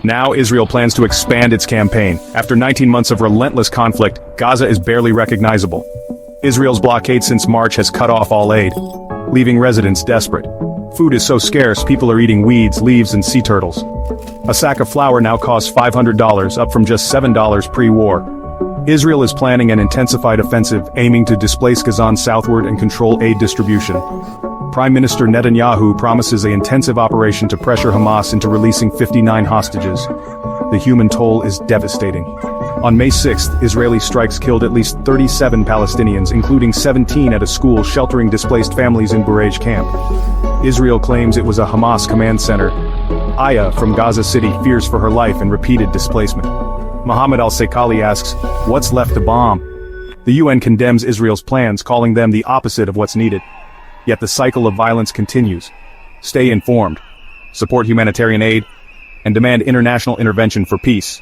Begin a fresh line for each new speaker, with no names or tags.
Now Israel plans to expand its campaign. After 19 months of relentless conflict, Gaza is barely recognizable. Israel's blockade since March has cut off all aid, leaving residents desperate. Food is so scarce, people are eating weeds, leaves, and sea turtles. A sack of flour now costs $500, up from just $7 pre-war. Israel is planning an intensified offensive, aiming to displace Gazans southward and control aid distribution. Prime Minister Netanyahu promises an intensive operation to pressure Hamas into releasing 59 hostages. The human toll is devastating. On May 6th, Israeli strikes killed at least 37 Palestinians, including 17 at a school sheltering displaced families in Burej camp. Israel claims it was a Hamas command center. Aya from Gaza City fears for her life and repeated displacement. Mohammed al-Saykali asks, what's left to bomb? The UN condemns Israel's plans, calling them the opposite of what's needed. Yet the cycle of violence continues. Stay informed, support humanitarian aid, and demand international intervention for peace.